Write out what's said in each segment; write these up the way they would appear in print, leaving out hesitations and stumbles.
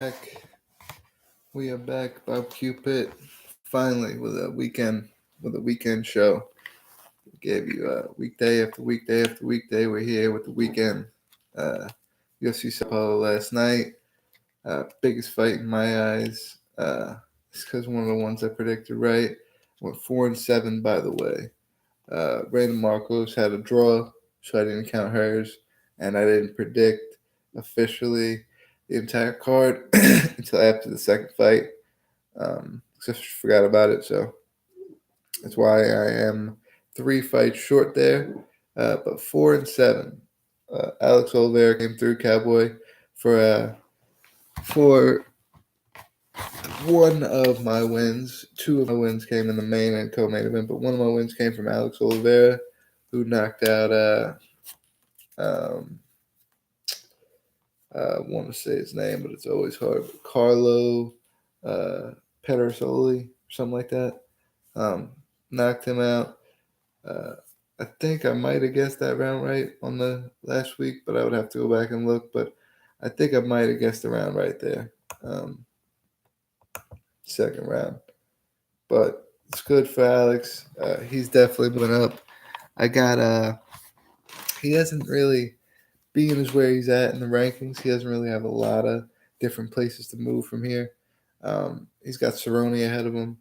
Back. We are back, Bob Cupid. Finally, with a weekend show. Gave you weekday after weekday after weekday. We're here with the weekend. Uh, UFC Sao Paulo last night. Biggest fight in my eyes. It's because one of the ones I predicted right. Went 4-7, by the way. Brandon Marcos had a draw, so I didn't count hers, and I didn't predict officially the entire card until after the second fight. Just forgot about it, so that's why I am 3 fights short there, but 4-7. Alex Oliveira came through Cowboy for one of my wins. Two of my wins came in the main and co-main event, but one of my wins came from Alex Oliveira, who knocked out um, I want to say his name, but it's always hard. Carlo Pedersoli, or something like that. Um, Knocked him out. Uh, I think I might have guessed that round right on the last week, but I would have to go back and look. But I think I might have guessed the round right there. Second round. But it's good for Alex. He's definitely moving up. I got he hasn't really being is where he's at in the rankings. He doesn't really have a lot of different places to move from here. He's got Cerrone ahead of him,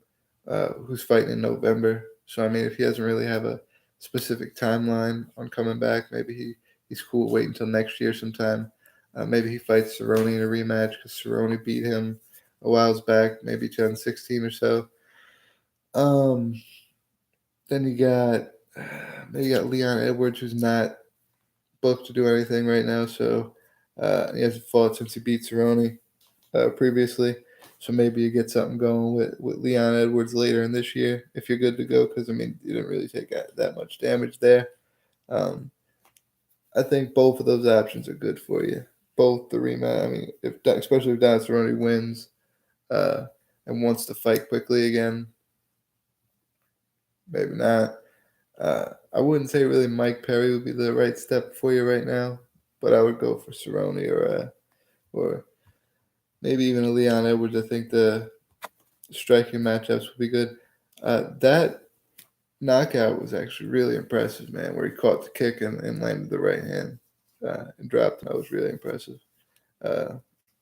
who's fighting in November. So I mean, if he doesn't really have a specific timeline on coming back, maybe he's cool waiting until next year sometime. Maybe he fights Cerrone in a rematch because Cerrone beat him a whiles back, maybe 2016 or so. Um, then you got Leon Edwards, who's not booked to do anything right now, so he hasn't fought since he beat Cerrone previously. So maybe you get something going with Leon Edwards later in this year if you're good to go, because I mean you didn't really take that much damage there. Um, I think both of those options are good for you. Both the rematch. I mean, especially if Don Cerrone wins uh, and wants to fight quickly again, maybe not. I wouldn't say really Mike Perry would be the right step for you right now, but I would go for Cerrone or maybe even a Leon Edwards. I think the striking matchups would be good. That knockout was actually really impressive, man, where he caught the kick and landed the right hand and dropped him. That was really impressive. Uh,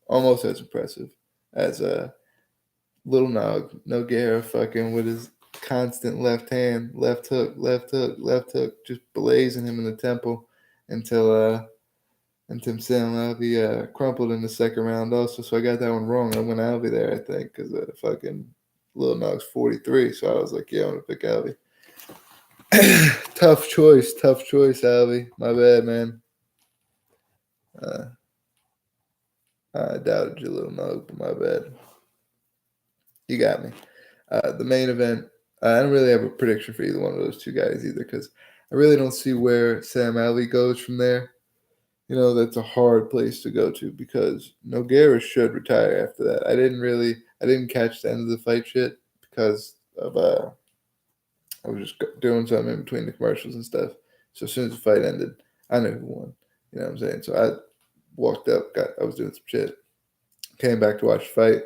Almost as impressive as Little Nogueira fucking with his constant left hand, left hook, left hook, left hook, just blazing him in the temple until Sam Alvey crumpled in the second round also. So I got that one wrong. I went Alvey there, I think, because fucking Lil Nog's 43. So I was like, yeah, I'm going to pick Alvey. Tough choice, Alvey. My bad, man. Uh, I doubted you, Lil Nog, but my bad. You got me. The main event, I don't really have a prediction for either one of those two guys either, because I really don't see where Sam Alvey goes from there. That's a hard place to go to because Nogueira should retire after that. I didn't catch the end of the fight shit because of I was just doing something in between the commercials and stuff. So as soon as the fight ended, I knew who won. You know what I'm saying? So I walked up, I was doing some shit, came back to watch the fight.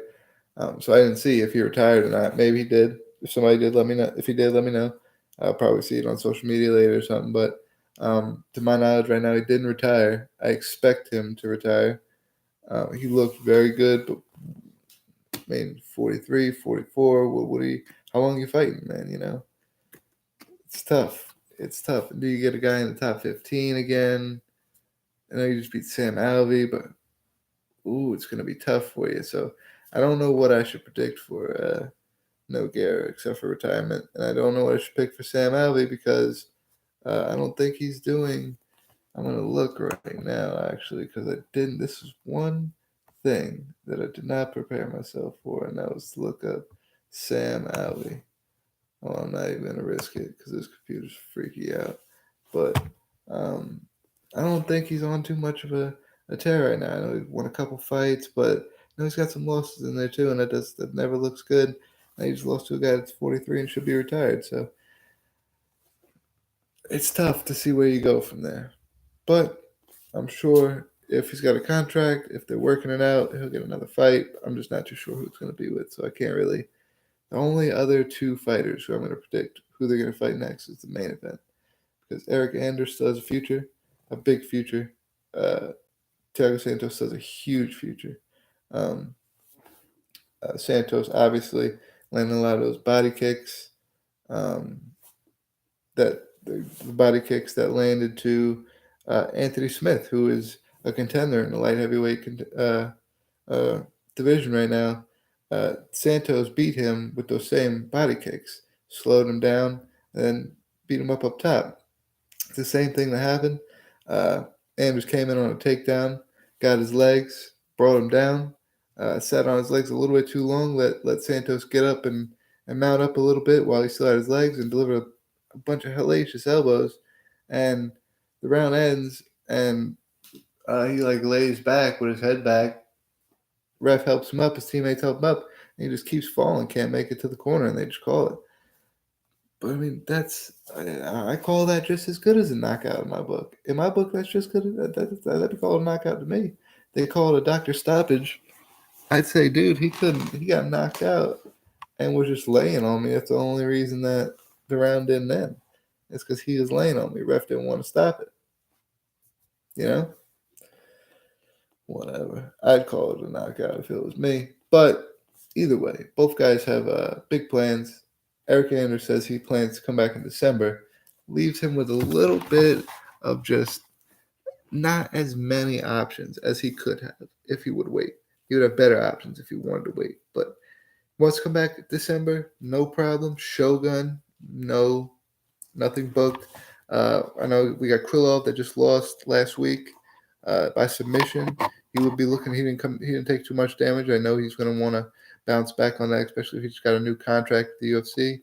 So I didn't see if he retired or not. Maybe he did. If somebody did, let me know. If he did, let me know. I'll probably see it on social media later or something. But to my knowledge, right now, he didn't retire. I expect him to retire. He looked very good, but I mean, 43, 44, how long are you fighting, man? It's tough. It's tough. Do you get a guy in the top 15 again? I know you just beat Sam Alvey, but it's going to be tough for you. So I don't know what I should predict for Nogueira except for retirement. And I don't know what I should pick for Sam Alvey because I don't think he's doing. I'm going to look right now, actually, because I didn't. This is one thing that I did not prepare myself for, and that was to look up Sam Alvey. Oh, I'm not even going to risk it because this computer's freaky out. But um, I don't think he's on too much of a tear right now. I know he won a couple fights, but he's got some losses in there too, and that never looks good. And he just lost to a guy that's 43 and should be retired. So it's tough to see where you go from there. But I'm sure if he's got a contract, if they're working it out, he'll get another fight. I'm just not too sure who it's going to be with, so I can't really. The only other two fighters who I'm going to predict who they're going to fight next is the main event, because Eric Anders still has a future, a big future. Thiago Santos has a huge future. Um, Santos obviously landing a lot of those body kicks. That the body kicks that landed to Anthony Smith, who is a contender in the light heavyweight division right now. Santos beat him with those same body kicks, slowed him down, and then beat him up top. It's the same thing that happened. Anders came in on a takedown, got his legs, brought him down, sat on his legs a little bit too long, let Santos get up and mount up a little bit while he still had his legs, and deliver a bunch of hellacious elbows. And the round ends, and he lays back with his head back. Ref helps him up, his teammates help him up, and he just keeps falling, can't make it to the corner, and they just call it. But I mean, I call that just as good as a knockout in my book. In my book, that's just good. That'd be called a knockout to me. They call it a doctor stoppage. I'd say, dude, he got knocked out and was just laying on me. That's the only reason that the round didn't end. It's because he was laying on me. Ref didn't want to stop it. You know? Whatever. I'd call it a knockout if it was me. But either way, both guys have big plans. Eric Anders says he plans to come back in December. Leaves him with a little bit of just not as many options as he could have if he would wait. He would have better options if he wanted to wait. But wants to come back December, no problem. Shogun, no, nothing booked. I know we got Krylov that just lost last week by submission. He would be looking. He didn't take too much damage. I know he's going to want to bounce back on that, especially if he's got a new contract with the UFC.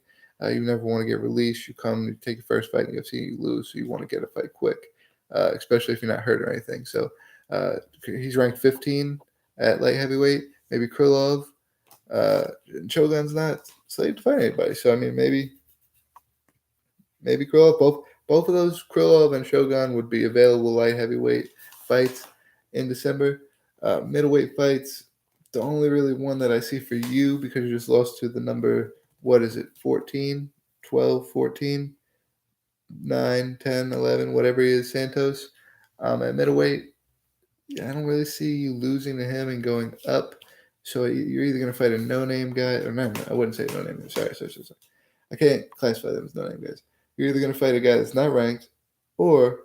You never want to get released. You take your first fight in the UFC, you lose, so you want to get a fight quick, especially if you're not hurt or anything. So he's ranked 15 at light heavyweight. Maybe Krylov. Shogun's not slated to fight anybody, so I mean maybe Krylov. Both of those, Krylov and Shogun, would be available light heavyweight fights in December. Middleweight fights, the only really one that I see for you, because you just lost to the number, what is it, 14, 12, 14, 9, 10, 11, whatever he is, Santos. At middleweight, I don't really see you losing to him and going up. So you're either going to fight a no-name guy, or no, I wouldn't say no-name. Sorry. I can't classify them as no-name guys. You're either going to fight a guy that's not ranked, or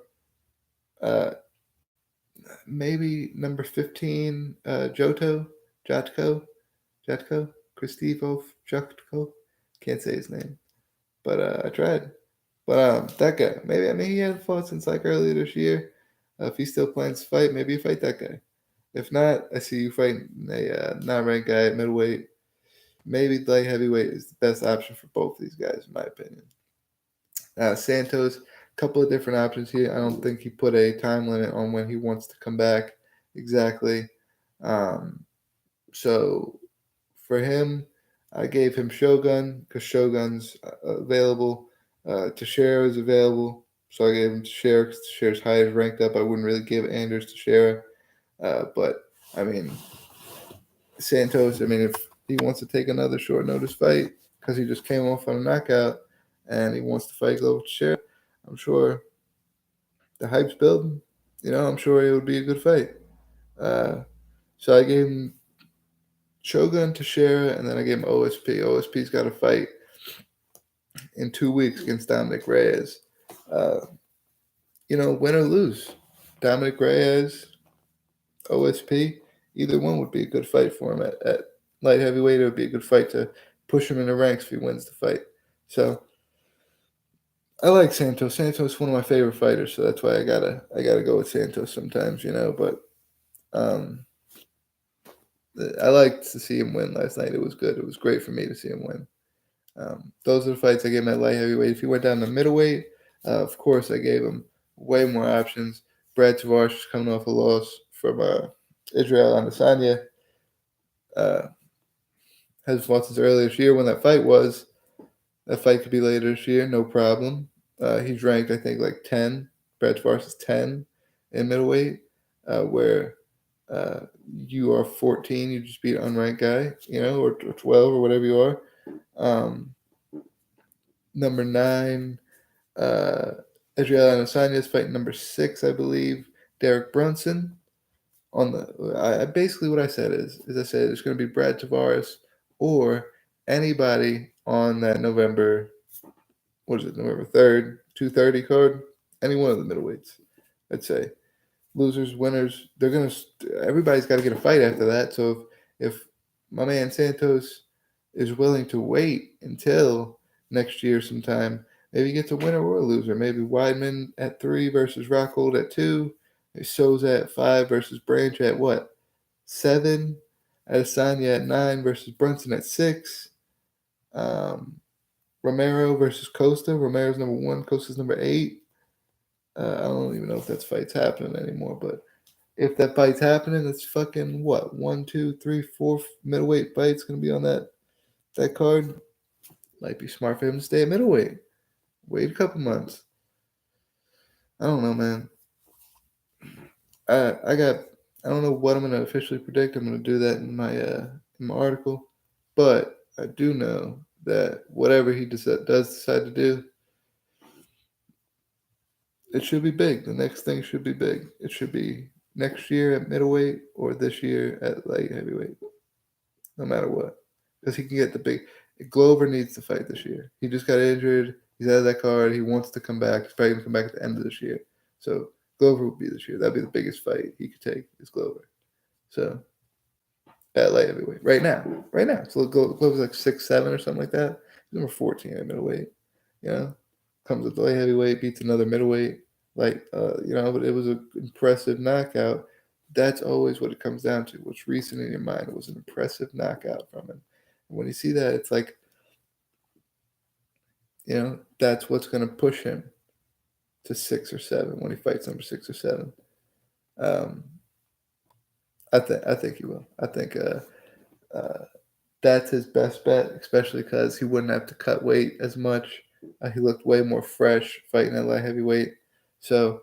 maybe number 15, Jotko, Kristof Jotko. Can't say his name, but I tried. But that guy, maybe, I mean, he hadn't fought since earlier this year. If he still plans to fight, maybe you fight that guy. If not, I see you fighting a non-ranked guy at middleweight. Maybe light heavyweight is the best option for both of these guys, in my opinion. Santos, a couple of different options here. I don't think he put a time limit on when he wants to come back exactly. So for him, I gave him Shogun because Shogun's available. Teixeira is available, so I gave him Teixeira because Teixeira's highest ranked up. I wouldn't really give Anders Teixeira. But, I mean, Santos, I mean, if he wants to take another short notice fight because he just came off on a knockout and he wants to fight Glover Teixeira, I'm sure the hype's building. I'm sure it would be a good fight. So I gave him Shogun Teixeira, and then I gave him OSP. OSP's got a fight in 2 weeks against Dominic Reyes. Win or lose. Dominic Reyes, OSP, either one would be a good fight for him at light heavyweight. It would be a good fight to push him in the ranks if he wins the fight. So I like Santos. Santos is one of my favorite fighters, so that's why I gotta go with Santos sometimes, But I liked to see him win last night. It was good. It was great for me to see him win. Those are the fights I gave him at light heavyweight. If he went down to middleweight, of course I gave him way more options. Brad Tavares is coming off a loss from Israel Adesanya. Has fought since earlier this year when that fight was. That fight could be later this year, no problem. He's ranked, I think, 10. Brad Tavares is 10 in middleweight. where you are 14, you just beat an unranked guy, or 12 or whatever you are. Number 9, Adriano Adesanya is fighting number 6, I believe, Derek Brunson. Basically what I said is I said it's going to be Brad Tavares or anybody on that November 3rd, 230 card, any one of the middleweights, I'd say. Losers, winners, everybody's got to get a fight after that. So if my man Santos is willing to wait until next year sometime, maybe he gets a winner or a loser. Maybe Weidman at 3 versus Rockhold at 2. Souza at 5 versus Branch at what? 7. Adesanya at 9 versus Brunson at 6. Romero versus Costa. Romero's number 1, Costa's number 8. I don't even know if that fight's happening anymore, but if that fight's happening, it's fucking what? 1, 2, 3, 4 middleweight fights gonna be on that card. Might be smart for him to stay at middleweight. Wait a couple months. I don't know, man. I don't know what I'm gonna officially predict. I'm gonna do that in my article, but I do know that whatever he does decide to do, it should be big. The next thing should be big. It should be next year at middleweight or this year at light heavyweight. No matter what, because he can get the big. Glover needs to fight this year. He just got injured. He's out of that card. He wants to come back. He's probably gonna come back at the end of this year. So Glover will be this year. That'd be the biggest fight he could take is Glover. So at light heavyweight right now. So Glover's like 6'7" or something like that. He's number 14 at middleweight. Comes with the light heavyweight, beats another middleweight. But it was an impressive knockout. That's always what it comes down to. What's recent in your mind? It was an impressive knockout from him. And when you see that, it's like, that's what's going to push him to 6 or 7 when he fights number 6 or 7. I think he will. I think that's his best bet, especially because he wouldn't have to cut weight as much. He looked way more fresh fighting at light heavyweight. So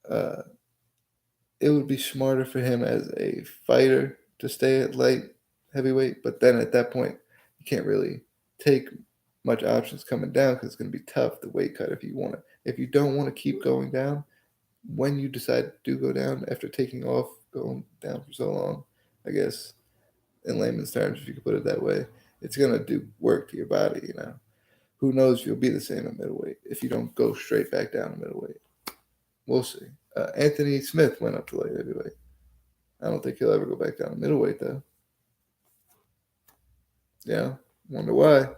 it would be smarter for him as a fighter to stay at light heavyweight. But then at that point, you can't really take much options coming down because it's going to be tough to weight cut if you don't want to keep going down. When you decide to go down after taking off, going down for so long, I guess in layman's terms, if you could put it that way, it's going to do work to your body, Who knows if you'll be the same at middleweight if you don't go straight back down to middleweight. We'll see. Anthony Smith went up to light heavyweight. I don't think he'll ever go back down to middleweight, though. Yeah, wonder why.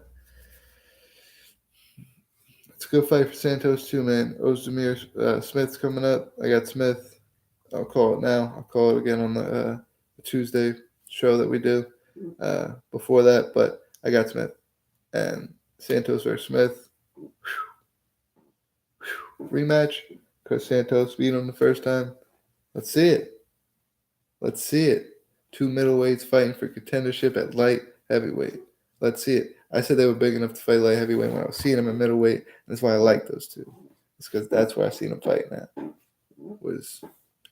It's a good fight for Santos, too, man. Ozdemir Smith's coming up. I got Smith. I'll call it now. I'll call it again on the Tuesday show that we do before that, but I got Smith. And Santos versus Smith. Rematch because Santos beat him the first time. Let's see it. 2 middleweights fighting for contendership at light heavyweight. Let's see it. I said they were big enough to fight light heavyweight when I was seeing them at middleweight. And that's why I like those two. It's because that's where I seen them fighting at. Was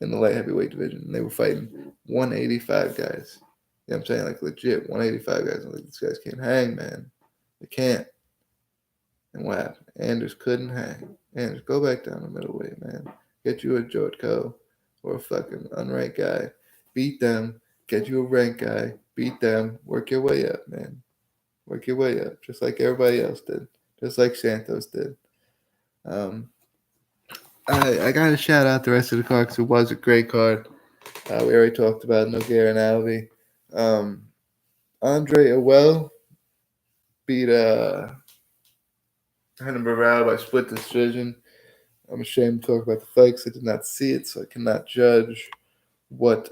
in the light heavyweight division. And they were fighting 185 guys. You know what I'm saying? Like legit 185 guys. I'm like, these guys can't hang, man. They can't. And what happened? Anders couldn't hang. Anders, go back down to middleweight, man. Get you a Jotko or a fucking unranked guy. Beat them. Get you a ranked guy. Beat them. Work your way up, man. Work your way up, just like everybody else did. Just like Santos did. I got to shout out the rest of the card because it was a great card. We already talked about Nogueira and Alvey. Andre Awell beat Renan Barao by split decision. I'm ashamed to talk about the fight because I did not see it, so I cannot judge what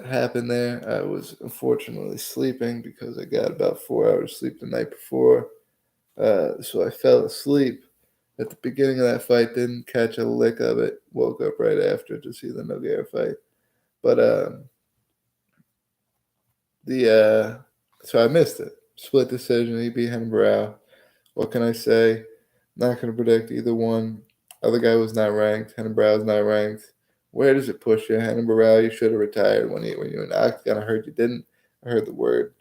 happened there. I was unfortunately sleeping because I got about 4 hours sleep the night before. So I fell asleep at the beginning of that fight, didn't catch a lick of it, woke up right after to see the Nogueira fight. But so I missed it. Split decision, he beat Renan Barao. What can I say? Not going to predict either one. Other guy was not ranked. Renan Barão was not ranked. Where does it push you? Renan Barão, you should have retired when you were in the octagon. I heard you didn't. I heard the word.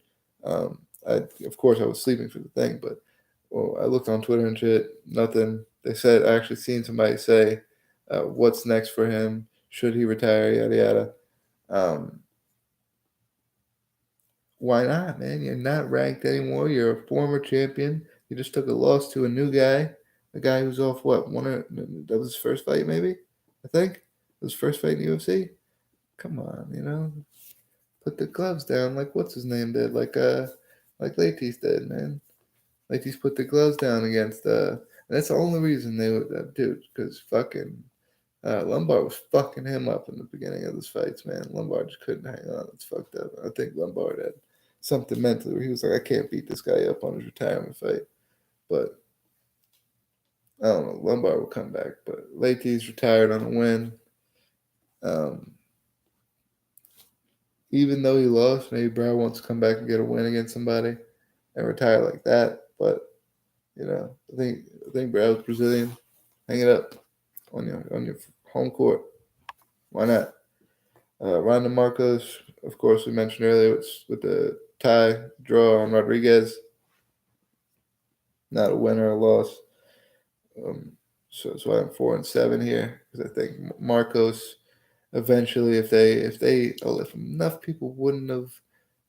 Of course, I was sleeping for the thing, but I looked on Twitter and shit. Nothing. They said I actually seen somebody say, "What's next for him? Should he retire?" Yada yada. Why not, man? You're not ranked anymore. You're a former champion. You just took a loss to a new guy, a guy who's off what? That was his first fight, maybe. I think it was his first fight in the UFC. Come on, put the gloves down. Like what's his name did? Like Latis did, man. Latis put the gloves down against. And that's the only reason they would, dude, because fucking Lombard was fucking him up in the beginning of those fights, man. Lombard just couldn't hang on. It's fucked up. I think Lombard had something mentally where he was like, I can't beat this guy up on his retirement fight. But I don't know. Lombard will come back. But Leighty's retired on a win. Even though he lost, maybe Brown wants to come back and get a win against somebody and retire like that. But I think Brown's Brazilian. Hang it up on your home court. Why not? Ronda Marcos, of course, we mentioned earlier with the tie draw on Rodriguez. Not a win or a loss. So I'm 4-7 here because I think Marcos eventually, if enough people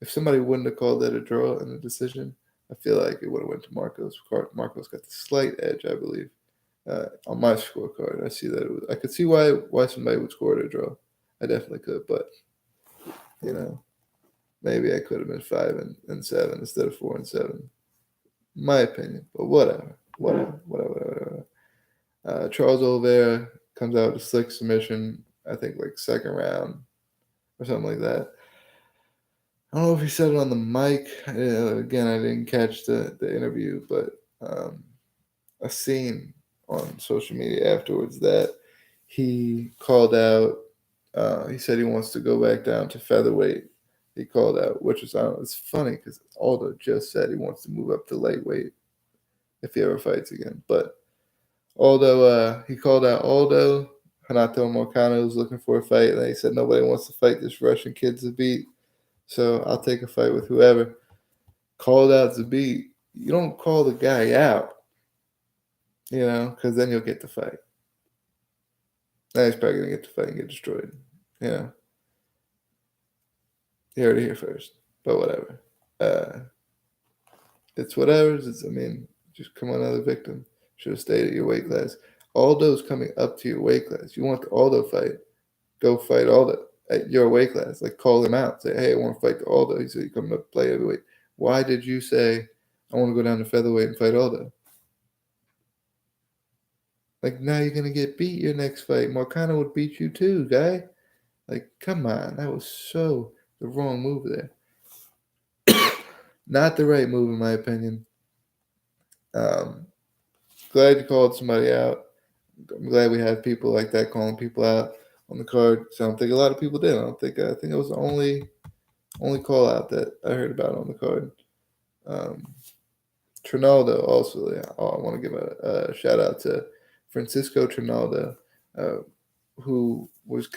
if somebody wouldn't have called that a draw in the decision, I feel like it would have went to Marcos. Marcos got the slight edge, I believe, on my scorecard. I see that I could see why somebody would score it a draw. I definitely could, but maybe I could have been 5-7 instead of 4-7. My opinion, but whatever. Charles Oliveira comes out with a slick submission, I think like second round or something like that. I don't know if he said it on the mic. Again, I didn't catch the interview, but I seen on social media afterwards that he called out. He said he wants to go back down to featherweight. He called out, which is it's funny because Aldo just said he wants to move up to lightweight if he ever fights again. But Aldo, he called out Aldo. Renato Moicano was looking for a fight, and he said nobody wants to fight this Russian kid Zabit, so I'll take a fight with whoever. Called out Zabit. You don't call the guy out, because then you'll get the fight. Now he's probably gonna get the fight and get destroyed. You heard it here first, but whatever. It's whatever. Just come on, another victim. Should have stayed at your weight class. Aldo's coming up to your weight class. You want the Aldo fight? Go fight Aldo at your weight class. Like call him out. Say, hey, I want to fight the Aldo. He said, you come up play heavyweight. Why did you say I want to go down to featherweight and fight Aldo? Like now you're gonna get beat your next fight. Moicano would beat you too, guy. Like, come on, that was so the wrong move there. Not the right move, in my opinion. Glad you called somebody out. I'm glad we have people like that calling people out on the card. So I don't think a lot of people did. I think it was the only call out that I heard about on the card. Trinaldo also. Yeah, I want to give a shout out to Francisco Trinaldo, who was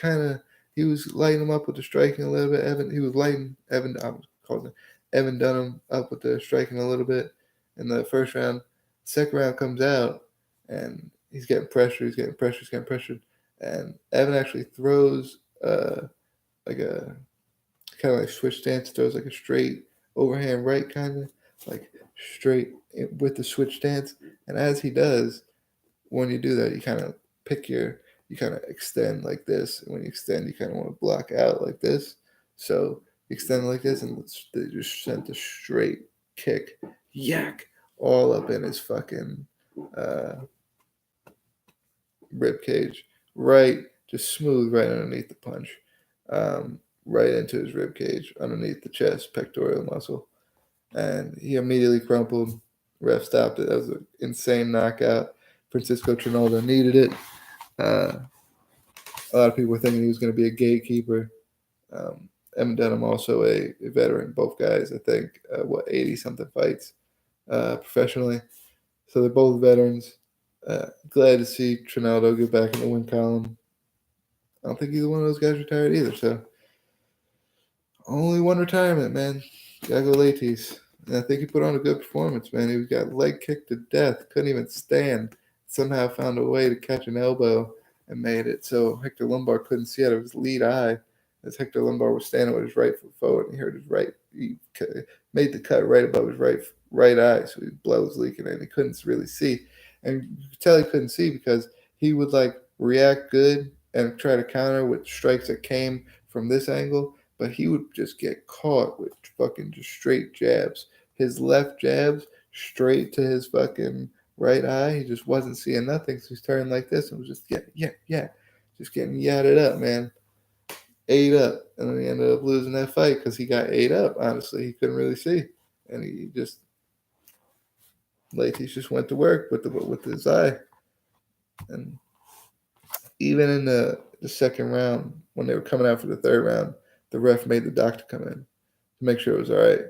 he was lighting him up with the striking a little bit. He was lighting Evan. I was calling him Evan Dunham up with the striking a little bit in the first round. Second round comes out and he's getting pressure. He's getting pressured. And Evan actually throws like a kind of like switch stance. Throws like a straight overhand right, kind of like straight with the switch stance. And as he does, when you do that, you kind of you kind of extend like this. And when you extend, you kind of want to block out like this. So you extend like this, and they just sent a straight kick, yak, all up in his fucking rib cage, right, just smooth right underneath the punch, right into his rib cage, underneath the chest, pectoral muscle, and he immediately crumpled. Ref stopped it. That was an insane knockout. Francisco Trinaldo needed it. A lot of people were thinking he was going to be a gatekeeper. Evan Dunham also a veteran. Both guys, I think, 80-something fights professionally. So they're both veterans. Glad to see Trinaldo get back in the win column. I don't think either one of those guys retired either, so only one retirement, man. Gotta go Latis. And I think he put on a good performance, man. He got leg kicked to death, couldn't even stand. Somehow found a way to catch an elbow and made it so Hector Lombard couldn't see out of his lead eye. As Hector Lombard was standing with his right foot forward, and he heard his he made the cut right above his right eye, so his blood was leaking, and he couldn't really see. And you could tell he couldn't see because he would like react good and try to counter with strikes that came from this angle, but he would just get caught with fucking just straight jabs. His left jabs straight to his fucking right eye. He just wasn't seeing nothing, so he's turning like this and was just just getting yadded up, man. Ate up, and then he ended up losing that fight because he got ate up. Honestly, he couldn't really see, and he just he just went to work with his eye, and even in the second round when they were coming out for the third round, the ref made the doctor come in to make sure it was all right,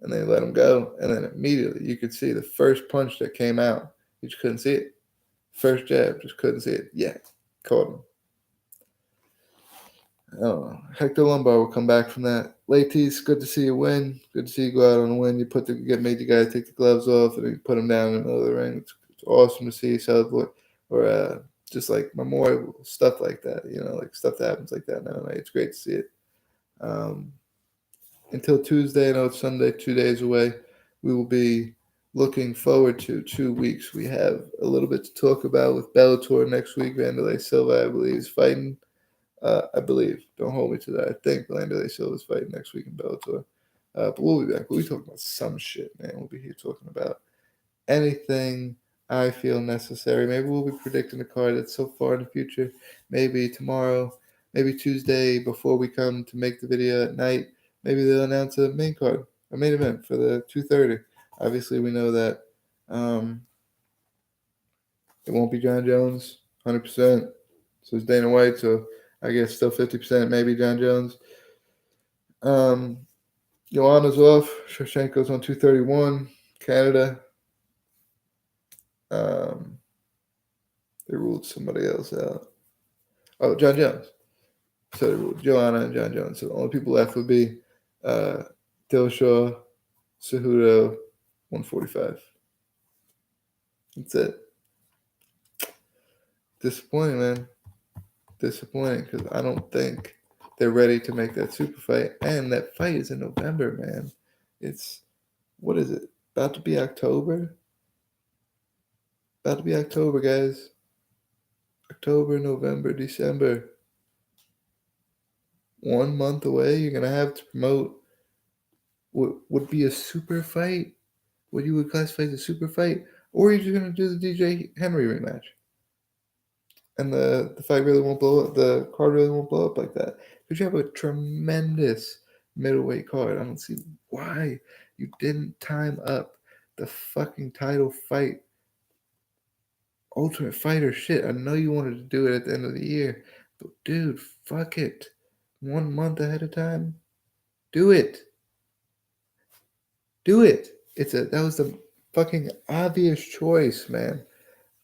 and they let him go. And then immediately you could see the first punch that came out, you just couldn't see it. First jab, just couldn't see it. Yeah, caught him. Oh, Hector Lombard will come back from that. Latis, good to see you win. Good to see you go out on a win. You made the guy take the gloves off and then you put him down in the middle of the ring. It's awesome to see you celebrate, or just like memorial stuff like that. Like stuff that happens like that in MMA. It's great to see it. Until Tuesday, I know it's Sunday, 2 days away. We will be looking forward to 2 weeks. We have a little bit to talk about with Bellator next week. Wanderlei Silva, I believe, is fighting. I believe. Don't hold me to that. I think Wanderlei Silva is fighting next week in Bellator. But we'll be back. We'll be talking about some shit, man. We'll be here talking about anything I feel necessary. Maybe we'll be predicting a card that's so far in the future. Maybe tomorrow, maybe Tuesday before we come to make the video at night. Maybe they'll announce a main card, a main event for the 2:30. Obviously, we know that it won't be John Jones, 100%. So it's Dana White, so I guess still 50%, maybe John Jones. Joanna's off. Shevchenko's on 231. Canada. They ruled somebody else out. Oh, John Jones. So they ruled Joanna and John Jones. So the only people left would be Dillashaw, Cejudo, 145. That's it. Disappointing, man. Disappointing because I don't think they're ready to make that super fight. And that fight is in November, man. What is it? About to be October? About to be October, guys. October, November, December. 1 month away. You're going to have to promote what would be a super fight. What you would classify as a super fight. Or you're just going to do the DJ Henry rematch. And the fight really won't blow up. The card really won't blow up like that. Because you have a tremendous middleweight card. I don't see why you didn't time up the fucking title fight. Ultimate Fighter shit. I know you wanted to do it at the end of the year. But dude, fuck it. 1 month ahead of time. Do it. Do it. That was the fucking obvious choice, man.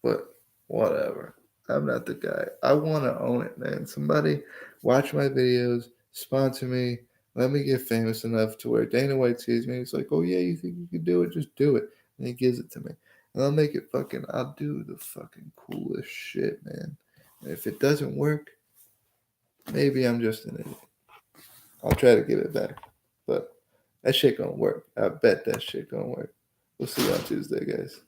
But whatever. I'm not the guy. I want to own it, man. Somebody watch my videos, sponsor me, let me get famous enough to where Dana White sees me. He's like, oh, yeah, you think you can do it? Just do it. And he gives it to me. And I'll make it I'll do the fucking coolest shit, man. And if it doesn't work, maybe I'm just an idiot. I'll try to give it back. But that shit gonna work. I bet that shit gonna work. We'll see you on Tuesday, guys.